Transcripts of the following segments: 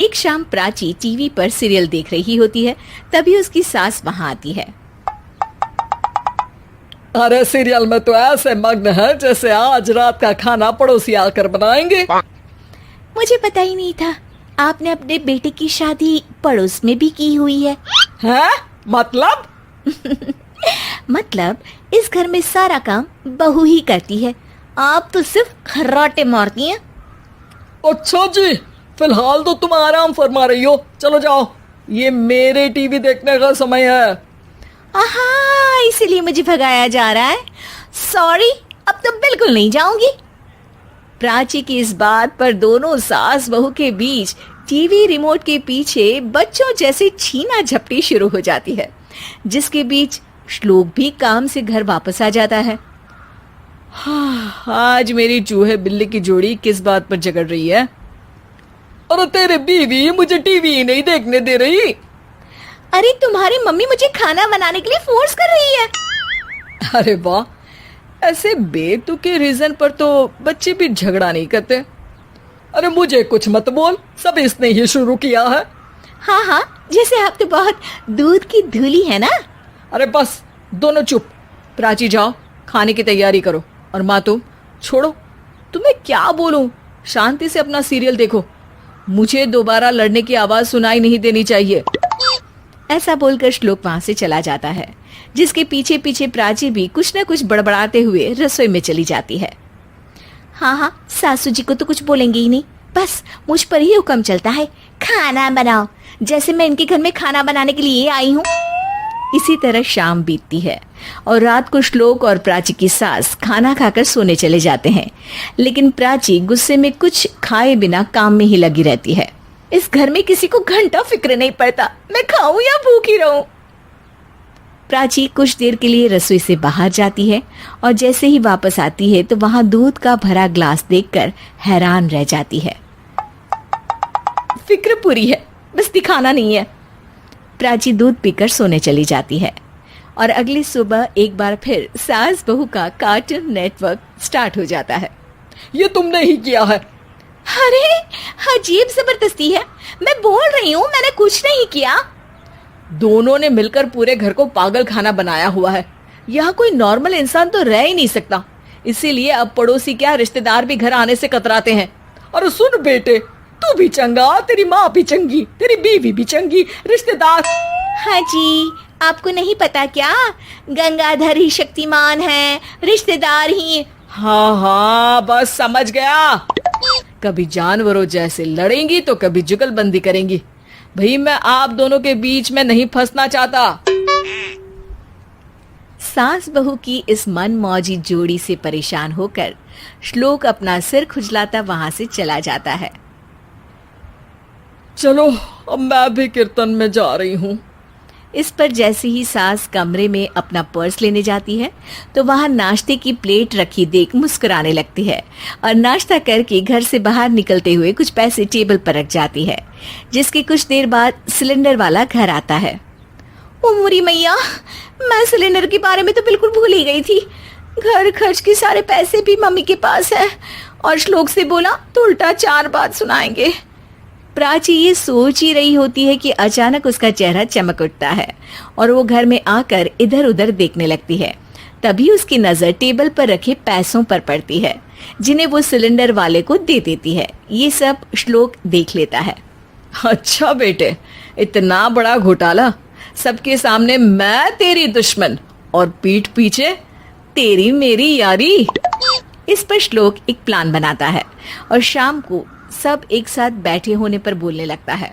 एक शाम प्राची टीवी पर सीरियल देख रही होती है। तभी उसकी सास वहां आती है। अरे सीरियल में तो ऐसे मग्न है जैसे आज रात का खाना पड़ोसी आकर बनाएंगे। मुझे पता ही नहीं था आपने अपने बेटे की शादी पड़ोस में भी की हुई है। हैं? मतलब? मतलब इस घर में सारा काम बहू ही करती है, आप तो सिर्फ खर्राटे मारती हैं। अच्छा जी, फिलहाल तो तुम आराम फरमा रही हो, चलो जाओ, ये मेरे टीवी देखने का समय है। आहा, इसीलिए मुझे भगाया जा रहा है। सॉरी, अब तो बिल्कुल नहीं जाऊंगी। प्राची की इस बात पर दोनों सास बहू के बीच टीवी रिमोट के पीछे बच्चों जैसे छीना झपटी शुरू हो जाती है, जिसके बीच श्लोक भी काम से घर वापस आ जाता है। हाँ, आज मेरी चूहे बिल्ली की जोड़ी किस बात पर झगड़ रही है? अरे तेरे बीवी मुझे टीवी ही नहीं देखने दे रही। अरे तुम्हारी मम्मी मुझे खाना बनाने के लिए फोर्स कर रही है। अरे वाह, ऐसे बेतुके रीजन पर तो बच्चे भी झगड़ा नहीं करते। अरे मुझे कुछ मत बोल, सब इसने ही शुरू किया है। हाँ हाँ, जैसे आप तो बहुत दूध की धूली है ना। अरे बस, दोनों चुप। प्राची जाओ, खाने की तैयारी करो। और माँ तुम छोड़ो, तुम्हें क्या बोलूं, शांति से अपना सीरियल देखो, मुझे दोबारा लड़ने की आवाज सुनाई नहीं देनी चाहिए। ऐसा बोलकर श्लोक वहां से चला जाता है, जिसके पीछे पीछे प्राची भी कुछ न कुछ बड़बड़ाते हुए रसोई में चली जाती है। हाँ हाँ, सासू जी को तो कुछ बोलेंगे ही नहीं, बस मुझ पर ही हुक्म चलता है, खाना बनाओ, जैसे मैं इनके घर में खाना बनाने के लिए आई हूँ। इसी तरह शाम बीतती है और रात को श्लोक और प्राची की सास खाना खाकर सोने चले जाते हैं, लेकिन प्राची गुस्से में कुछ खाए बिना काम में ही लगी रहती है। इस घर में किसी को घंटा फिक्र नहीं पड़ता, मैं खाऊं या भूखी रहूं। प्राची कुछ देर के लिए रसोई से बाहर जाती है और जैसे ही वापस आती है तो वहां दूध का भरा ग्लास देखकर हैरान रह जाती है। फिक्र पूरी है, बस दिखाना नहीं है। प्राची दूध पीकर सोने चली जाती है और अगली सुबह एक बार फिर सास बहू का कार्टून नेटवर्क स्टार्ट हो जाता है। ये तुमने ही किया है। अरे अजीब जबरदस्ती है, मैं बोल रही हूँ मैंने कुछ नहीं किया। दोनों ने मिलकर पूरे घर को पागल खाना बनाया हुआ है। यहाँ कोई नॉर्मल इंसान तो रह ही नहीं सकता, इसीलिए अब पड़ोसी क्या रिश्तेदार भी घर आने से कतराते हैं। और सुन बेटे, तू भी चंगा, तेरी माँ भी चंगी, तेरी बीवी भी चंगी, रिश्तेदार। हाँ जी, आपको नहीं पता क्या, गंगाधर ही शक्तिमान है, रिश्तेदार ही। हाँ हाँ, बस समझ गया। कभी जानवरों जैसे लड़ेंगी तो कभी जुगलबंदी करेंगी। भाई मैं आप दोनों के बीच में नहीं फंसना चाहता। सास बहू की इस मन मौजी जोड़ी से परेशान होकर श्लोक अपना सिर खुजलाता वहां से चला जाता है। चलो अब मैं भी कीर्तन में जा रही हूँ। इस पर जैसे ही सास कमरे में अपना पर्स लेने जाती है तो वहां नाश्ते की प्लेट रखी देख मुस्कुराने लगती है और नाश्ता करके घर से बाहर निकलते हुए कुछ पैसे टेबल पर रख जाती है, जिसके कुछ देर बाद सिलेंडर वाला घर आता है। ओ मुरी मैया, मैं सिलेंडर के बारे में तो बिल्कुल भूल ही गई थी। घर खर्च के सारे पैसे भी मम्मी के पास है और श्लोक से बोला तो उल्टा 4 बात सुनाएंगे। प्राची ये सोच ही रही होती है कि अचानक उसका चेहरा चमक उठता है और वो घर में आकर इधर उधर देखने लगती है। तभी उसकी नजर टेबल पर रखे पैसों पर पड़ती है, जिन्हें वो सिलेंडर वाले को दे देती है। ये सब श्लोक देख लेता है। अच्छा बेटे, इतना बड़ा घोटाला, सबके सामने मैं तेरी दुश्मन और पीठ पीछे तेरी मेरी यारी। इस पर श्लोक एक प्लान बनाता है और शाम को सब एक साथ बैठे होने पर बोलने लगता है।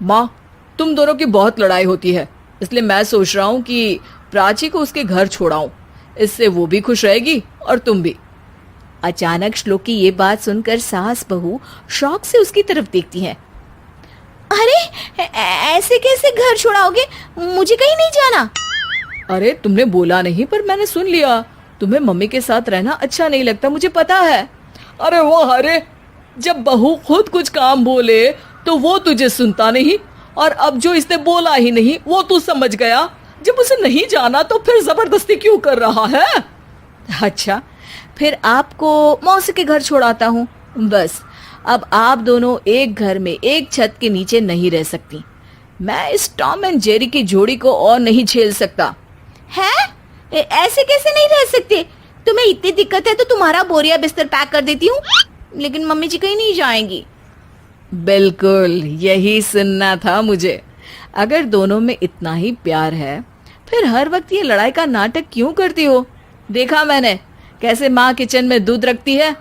माँ, तुम दोनों की बहुत लड़ाई होती है, इसलिए मैं सोच रहा हूँ कि प्राची को उसके घर छोड़ाऊं, इससे वो भी खुश रहेगी और तुम भी। अचानक श्लोक की ये बात सुनकर सास बहू शौक से उसकी तरफ देखती है। अरे ऐसे कैसे घर छोड़ाओगे, मुझे कहीं नहीं जाना। अरे तुमने बोला नहीं पर मैंने सुन लिया, तुम्हें मम्मी के साथ रहना अच्छा नहीं लगता, मुझे पता है। अरे वाह, अरे जब बहू खुद कुछ काम बोले तो वो तुझे सुनता नहीं, और अब जो इसने बोला ही नहीं वो तू समझ गया। जब उसे नहीं जाना तो फिर जबरदस्ती क्यों कर रहा है? अच्छा, फिर आपको मौसी के घर छोड़ाता हूँ, बस अब आप दोनों एक घर में एक छत के नीचे नहीं रह सकती। मैं इस टॉम एंड जेरी की जोड़ी को और नहीं झेल सकता। है? ऐसे कैसे नहीं रह सकते? तुम्हें इतनी दिक्कत है तो तुम्हारा बोरिया बिस्तर पैक कर देती हूँ, लेकिन मम्मी जी कहीं नहीं जाएंगी। बिल्कुल यही सुनना था मुझे। अगर दोनों में इतना ही प्यार है फिर हर वक्त ये लड़ाई का नाटक क्यों करती हो? देखा मैंने कैसे माँ किचन में दूध रखती है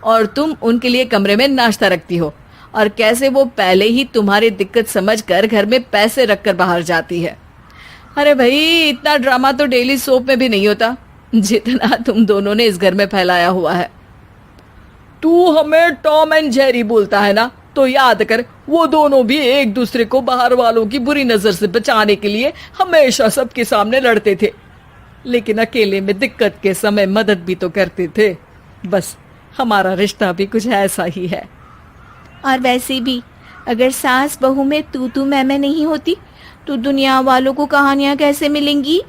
और तुम उनके लिए कमरे में नाश्ता रखती हो, और कैसे वो पहले ही तुम्हारी दिक्कत समझकर घर में पैसे रखकर बाहर जाती है। अरे भाई, इतना ड्रामा तो डेली सोप में भी नहीं होता जितना तुम दोनों ने इस घर में फैलाया हुआ है। तू हमें टॉम एंड जेरी बोलता है ना, तो याद कर वो दोनों भी एक दूसरे को बाहर वालों की बुरी नजर से बचाने के लिए हमेशा सबके सामने लड़ते थे, लेकिन अकेले में दिक्कत के समय मदद भी तो करते थे। बस हमारा रिश्ता भी कुछ ऐसा ही है। और वैसे भी अगर सास बहू में तू मैं नहीं होती तो दुनिया वालों को कहानियां कैसे मिलेंगी?